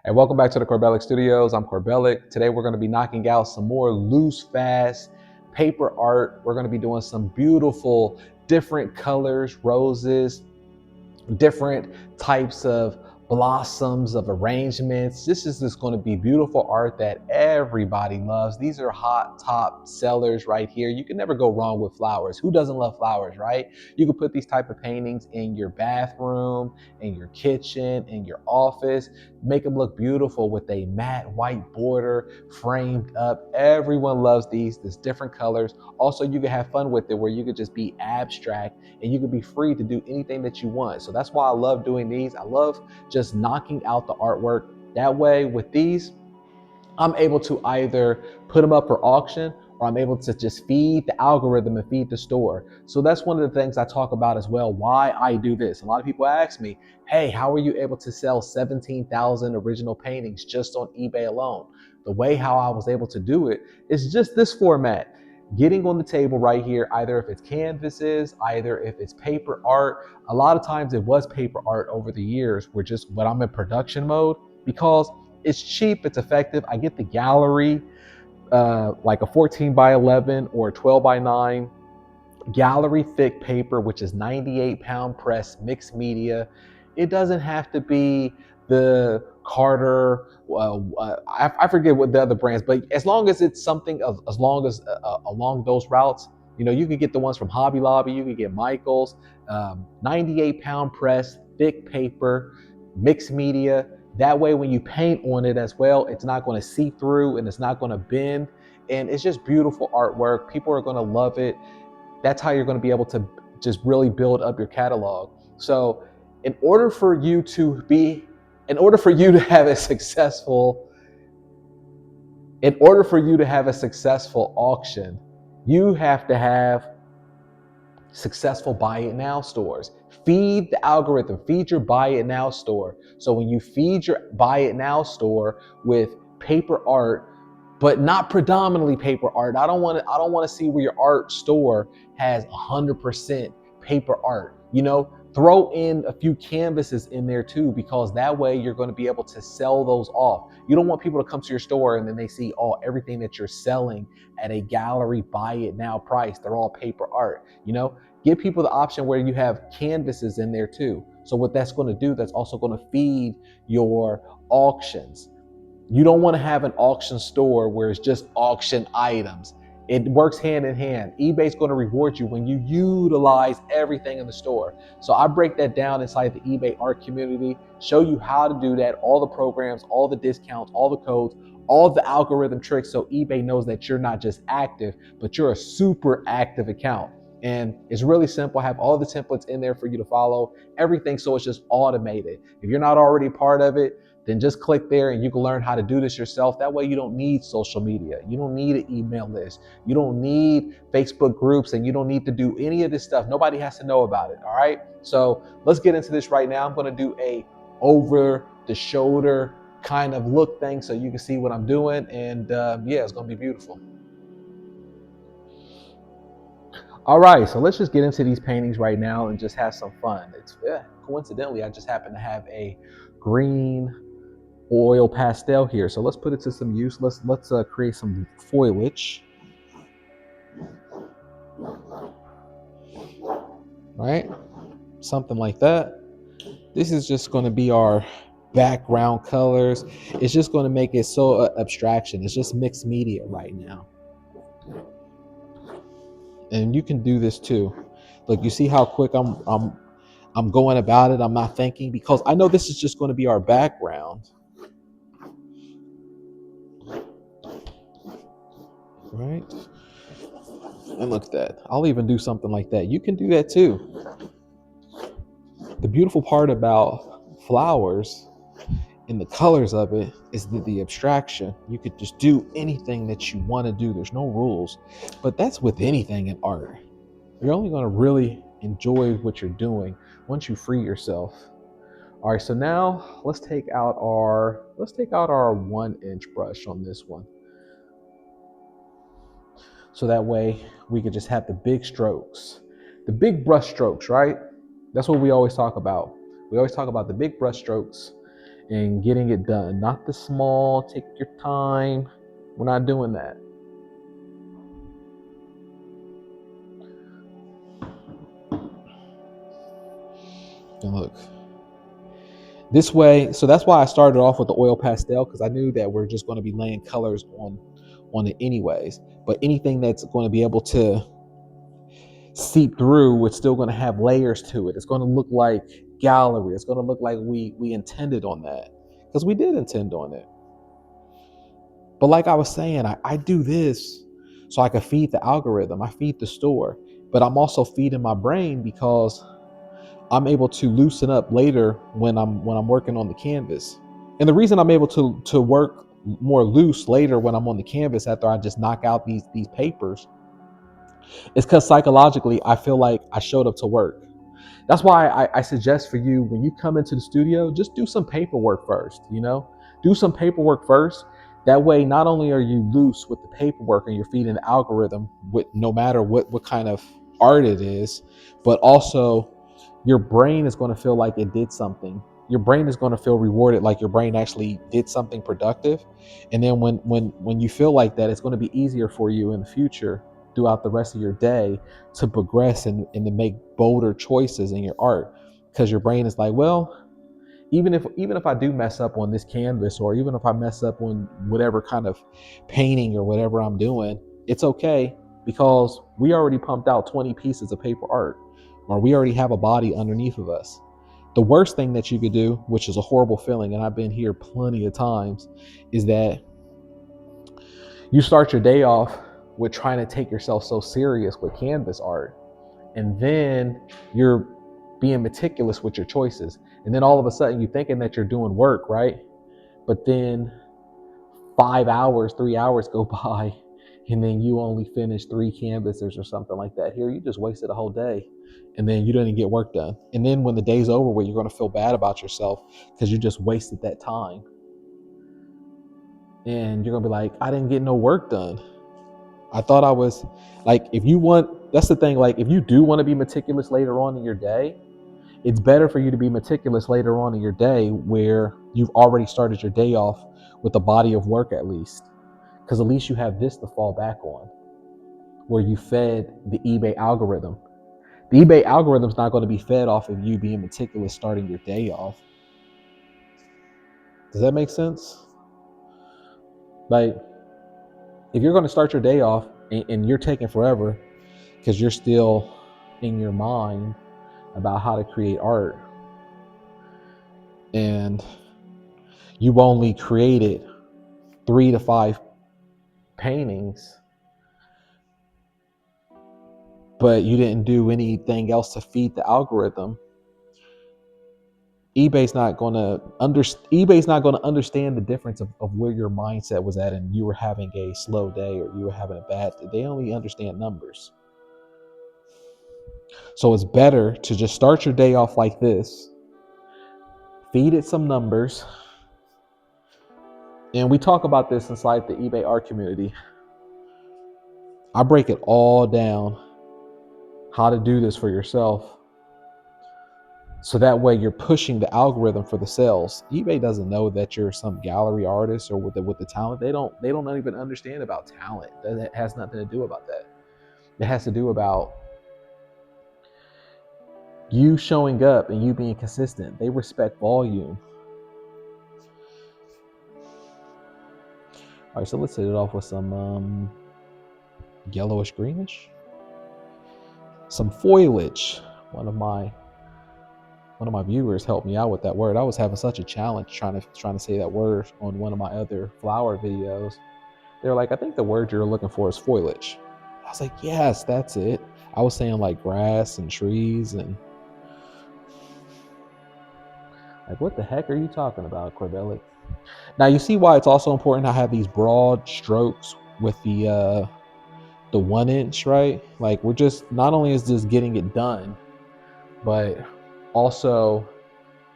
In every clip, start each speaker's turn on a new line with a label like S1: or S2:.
S1: Hey, welcome back to the Corbellic Studios. I'm Corbellic. Today we're going to be knocking out some more loose, fast paper art. We're going to be doing some beautiful, different colors, roses, different types of blossoms, of arrangements. This is just going to be beautiful art that everybody loves. These are hot top sellers right here. You can never go wrong with flowers. Who doesn't love flowers, right? You can put these type of paintings in your bathroom, in your kitchen, in your office, make them look beautiful with a matte white border framed up. Everyone loves these. There's different colors. Also, you can have fun with it where you could just be abstract and you can be free to do anything that you want. So that's why I love doing these. I love just knocking out the artwork. That way with these, I'm able to either put them up for auction or I'm able to just feed the algorithm and feed the store. So that's one of the things I talk about as well, why I do this. A lot of people ask me, hey, how are you able to sell 17,000 original paintings just on eBay alone? The way how I was able to do it is just this format. Getting on the table right here, either if it's canvases, either if it's paper art. A lot of times it was paper art over the years, where just when I'm in production mode, because it's cheap, it's effective. I get the gallery, like a 14 by 11 or 12 by 9 gallery thick paper, which is 98-pound press mixed media. It doesn't have to be the Carter, I forget what the other brands, but as long as it's something as long as along those routes, you know, you could get the ones from Hobby Lobby, you could get Michael's, 98-pound press, thick paper, mixed media. That way, when you paint on it as well, it's not going to see through and it's not going to bend. And it's just beautiful artwork. People are going to love it. That's how you're going to be able to just really build up your catalog. So in order for you to have a successful auction, you have to have successful buy it now stores. Feed the algorithm, feed your buy it now store. So when you feed your buy it now store with paper art, but not predominantly paper art. I don't want to see where your art store has 100% paper art. You know, throw in a few canvases in there too, because that way you're going to be able to sell those off. You don't want people to come to your store and then they see, oh, everything that you're selling at a gallery buy it now price, they're all paper art. You know, give people the option where you have canvases in there too. So what that's going to do, that's also going to feed your auctions. You don't want to have an auction store where it's just auction items. It works hand in hand. eBay's going to reward you when you utilize everything in the store. So I break that down inside the eBay art community, show you how to do that, all the programs, all the discounts, all the codes, all the algorithm tricks, so eBay knows that you're not just active, but you're a super active account. And it's really simple. I have all the templates in there for you to follow, everything, so it's just automated. If you're not already part of it, then just click there and you can learn how to do this yourself. That way you don't need social media. You don't need an email list. You don't need Facebook groups, and you don't need to do any of this stuff. Nobody has to know about it, all right? So let's get into this right now. I'm gonna do a over the shoulder kind of look thing so you can see what I'm doing. And yeah, it's gonna be beautiful. All right, so let's just get into these paintings right now and just have some fun. Coincidentally, I just happen to have a green oil pastel here, so let's put it to some use. Let's create some foliage, right? Something like that. This is just going to be our background colors. It's just going to make it so abstraction. It's just mixed media right now, and you can do this too. Look, you see how quick I'm going about it. I'm not thinking, because I know this is just going to be our background. Right? And look at that. I'll even do something like that. You can do that too. The beautiful part about flowers and the colors of it is the abstraction. You could just do anything that you want to do. There's no rules. But that's with anything in art. You're only going to really enjoy what you're doing once you free yourself. All right, so now let's take out our 1-inch brush on this one. So that way we could just have the big strokes, the big brush strokes, right? That's what we always talk about. We always talk about the big brush strokes and getting it done. Not the small, take your time. We're not doing that. And look, this way, so that's why I started off with the oil pastel, because I knew that we're just going to be laying colors on it anyways. But anything that's going to be able to seep through, it's still going to have layers to it. It's going to look like gallery. It's going to look like we intended on that, because we did intend on it. But like I was saying, I do this so I can feed the algorithm. I feed the store, but I'm also feeding my brain because I'm able to loosen up later when I'm working on the canvas. And the reason I'm able to work more loose later when I'm on the canvas after I just knock out these papers is because psychologically I feel like I showed up to work. That's why I suggest for you, when you come into the studio, just do some paperwork first. Do some paperwork first. That way, not only are you loose with the paperwork and you're feeding the algorithm with no matter what kind of art it is, but also your brain is going to feel like it did something. Your brain is going to feel rewarded, like your brain actually did something productive. And then when you feel like that, it's going to be easier for you in the future throughout the rest of your day to progress and to make bolder choices in your art, because your brain is like, well, even if I do mess up on this canvas, or even if I mess up on whatever kind of painting or whatever I'm doing, it's okay, because we already pumped out 20 pieces of paper art, or we already have a body underneath of us. The worst thing that you could do, which is a horrible feeling, and I've been here plenty of times, is that you start your day off with trying to take yourself so serious with canvas art, and then you're being meticulous with your choices, and then all of a sudden you're thinking that you're doing work, right? But then 5 hours 3 hours go by, and then you only finish 3 canvases or something like that. Here, you just wasted a whole day, and then you didn't get work done. And then when the day's over with, you're going to feel bad about yourself because you just wasted that time, and you're going to be like, I didn't get no work done. I thought I was like, that's the thing, like if you do want to be meticulous later on in your day, it's better for you to be meticulous later on in your day where you've already started your day off with a body of work, at least, because at least you have this to fall back on, where you fed the eBay algorithm. The eBay algorithm's not going to be fed off of you being meticulous starting your day off. Does that make sense? Like, if you're going to start your day off and you're taking forever because you're still in your mind about how to create art, and you've only created 3 to 5 paintings, but you didn't do anything else to feed the algorithm, eBay's not going to understand the difference of where your mindset was at, and you were having a slow day or you were having a bad day. They only understand numbers. So it's better to just start your day off like this, feed it some numbers. And we talk about this inside the eBay art community. I break it all down, how to do this for yourself. So that way you're pushing the algorithm for the sales. eBay doesn't know that you're some gallery artist or with the talent. They don't even understand about talent. That has nothing to do about that. It has to do about you showing up and you being consistent. They respect volume. All right, so let's hit it off with some yellowish greenish. Some foliage. One of my viewers helped me out with that word. I was having such a challenge trying to say that word on one of my other flower videos. They were like, I think the word you're looking for is foliage. I was like, yes, that's it. I was saying like grass and trees, and like, what the heck are you talking about, Corbelli? Now you see why it's also important to have these broad strokes with the 1 inch, right? Like, we're just, not only is this getting it done, but also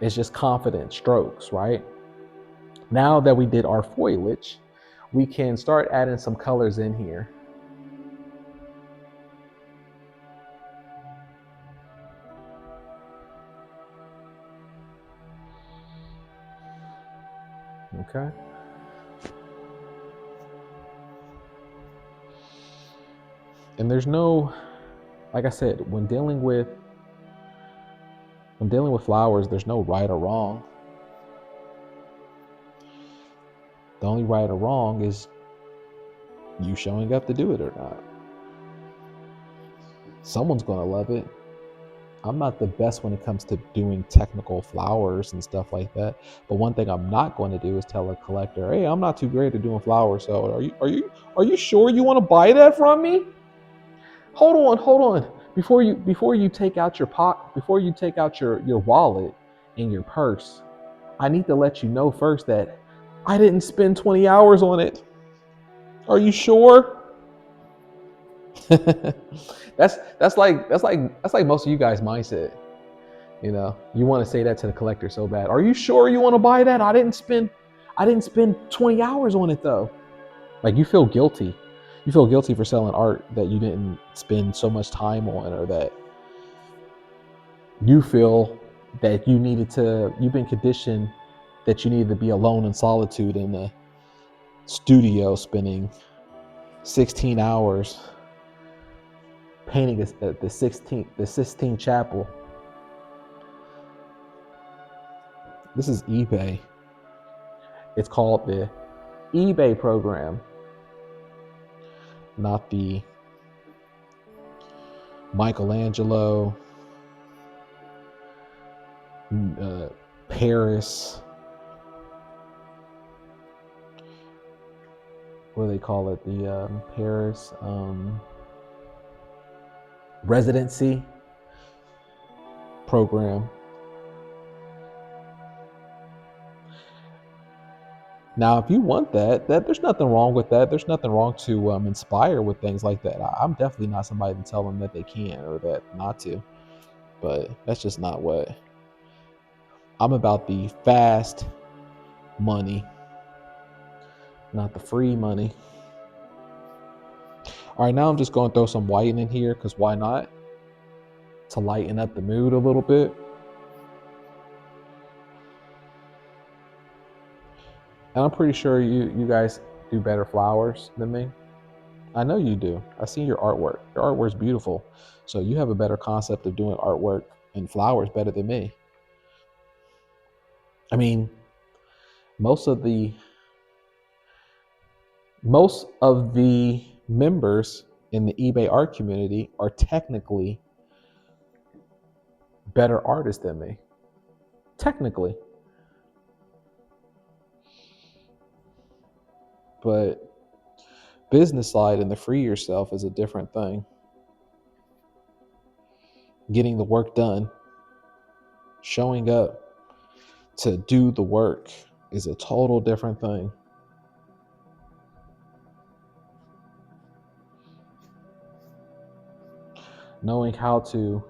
S1: it's just confident strokes, right? Now that we did our foliage, we can start adding some colors in here. Okay. And there's no, like I said, when dealing with flowers, there's no right or wrong. The only right or wrong is you showing up to do it or not. Someone's going to love it. I'm not the best when it comes to doing technical flowers and stuff like that. But one thing I'm not going to do is tell a collector, "Hey, I'm not too great at doing flowers. So are you sure you want to buy that from me? Hold on. Before you take out your before you take out your wallet and your purse, I need to let you know first that I didn't spend 20 hours on it. Are you sure?" that's like most of you guys' mindset. You know, you want to say that to the collector so bad. Are you sure you want to buy that? I didn't spend 20 hours on it though. Like you feel guilty. You feel guilty for selling art that you didn't spend so much time on, or that you feel that you've been conditioned that you need to be alone in solitude in the studio spending 16 hours painting the 16th chapel. This is eBay. It's called the eBay program, not the Michelangelo, Paris, what do they call it? The Paris residency program. Now, if you want that there's nothing wrong with that. There's nothing wrong to inspire with things like that. I'm definitely not somebody to tell them that they can or that not to, but that's just not what I'm about. The fast money, not the free money. All right, now I'm just going to throw some white in here because why not? To lighten up the mood a little bit. And I'm pretty sure you guys do better flowers than me. I know you do. I see your artwork. Your artwork's beautiful. So you have a better concept of doing artwork and flowers better than me. I mean, most of the members in the eBay art community are technically better artists than me. Technically. But business side and the free yourself is a different thing. Getting the work done, showing up to do the work is a total different thing. Knowing how to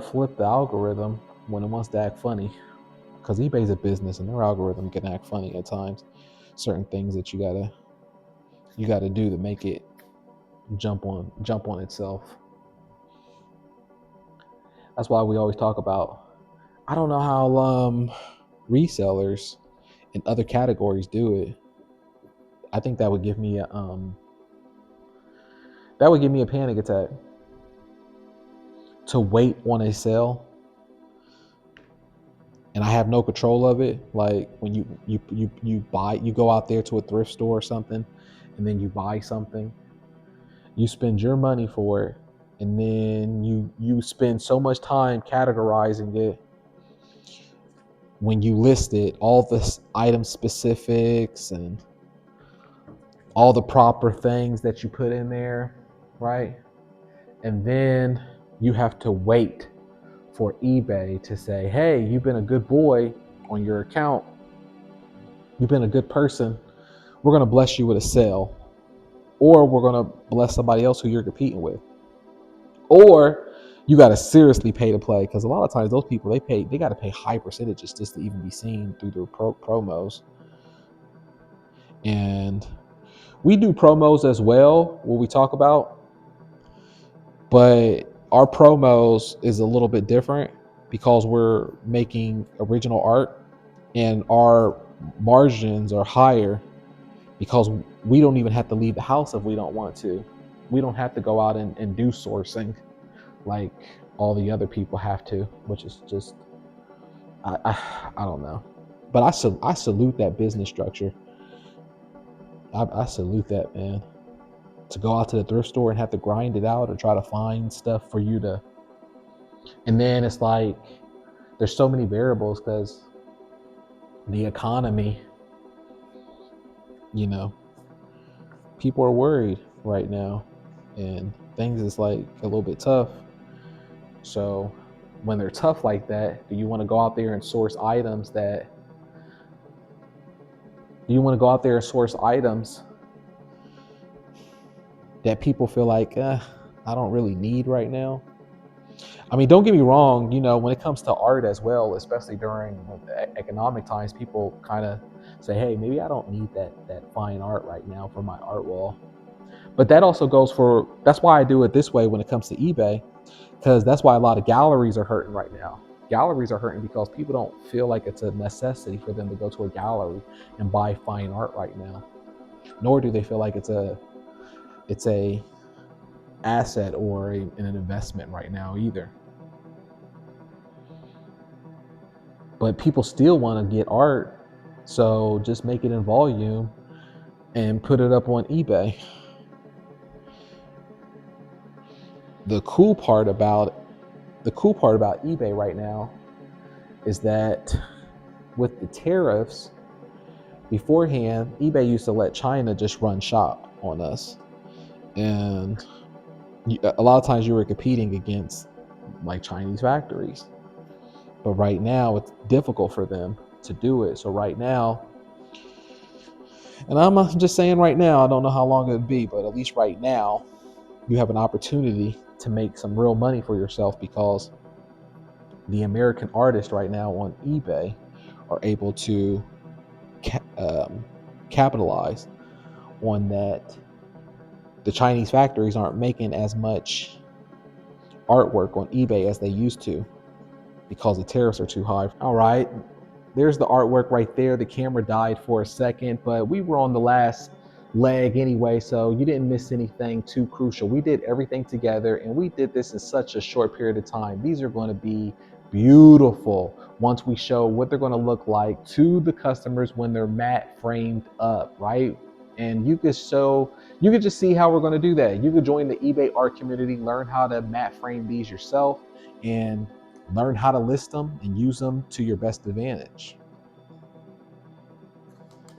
S1: flip the algorithm when it wants to act funny, because eBay's a business and their algorithm can act funny at times. Certain things that you gotta do to make it jump on itself. That's why we always talk about, I don't know how resellers in other categories do it. I think that would give me a panic attack to wait on a sale and I have no control of it. Like when you go out there to a thrift store or something, and then you buy something, you spend your money for it, and then you spend so much time categorizing it. When you list it, all the item specifics and all the proper things that you put in there, right? And then you have to wait for eBay to say, hey, you've been a good boy on your account. You've been a good person. We're going to bless you with a sale. Or we're going to bless somebody else who you're competing with. Or you got to seriously pay to play, because a lot of times those people, they got to pay high percentages just to even be seen through their promos. And we do promos as well, what we talk about, but our promos is a little bit different. because we're making original art and our margins are higher because we don't even have to leave the house if we don't want to. We don't have to go out and do sourcing like all the other people have to, which is just, I don't know. But I salute that business structure. I salute that, man. To go out to the thrift store and have to grind it out or try to find stuff for you to, and then it's like there's so many variables because the economy, you know, people are worried right now and things is like a little bit tough. So when they're tough like that, do you want to go out there and source items that people feel like I don't really need right now? I mean, don't get me wrong, when it comes to art as well, especially during the economic times, people kind of say, hey, maybe I don't need that fine art right now for my art wall. But that also goes that's why I do it this way when it comes to eBay, because that's why a lot of galleries are hurting right now. Galleries are hurting because people don't feel like it's a necessity for them to go to a gallery and buy fine art right now, nor do they feel like it's a asset or an investment right now either. But people still want to get art, so just make it in volume and put it up on eBay. The cool part about eBay right now is that with the tariffs, beforehand, eBay used to let China just run shop on us. And a lot of times you were competing against like Chinese factories. But right now it's difficult for them to do it. So right now, and I'm just saying right now, I don't know how long it'll be, but at least right now, you have an opportunity to make some real money for yourself because the American artists right now on eBay are able to capitalize on that. The Chinese factories aren't making as much artwork on eBay as they used to because the tariffs are too high. All right, there's the artwork right there. The camera died for a second, but we were on the last leg anyway, so you didn't miss anything too crucial. We did everything together and we did this in such a short period of time. These are going to be beautiful once we show what they're going to look like to the customers when they're matte framed up, right? And you could just see how we're going to do that. You could join the eBay art community, learn how to matte frame these yourself, and learn how to list them and use them to your best advantage.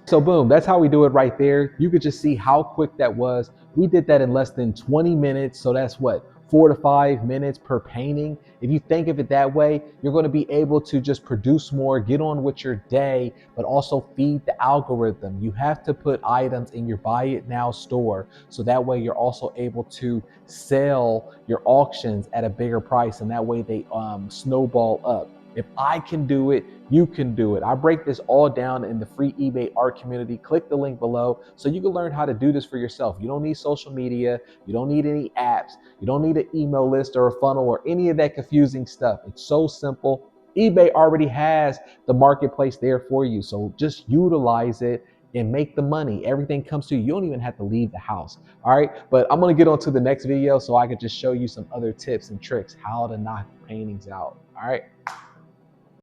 S1: So boom, that's how we do it right there. You could just see how quick that was. We did that in less than 20 minutes. So that's what, 4 to 5 minutes per painting. If you think of it that way, you're going to be able to just produce more, get on with your day, but also feed the algorithm. You have to put items in your buy it now store. So that way you're also able to sell your auctions at a bigger price. And that way they snowball up. If I can do it, you can do it. I break this all down in the free eBay art community. Click the link below so you can learn how to do this for yourself. You don't need social media. You don't need any apps. You don't need an email list or a funnel or any of that confusing stuff. It's so simple. eBay already has the marketplace there for you. So just utilize it and make the money. Everything comes to you. You don't even have to leave the house. All right. But I'm going to get on to the next video so I can just show you some other tips and tricks how to knock paintings out. All right.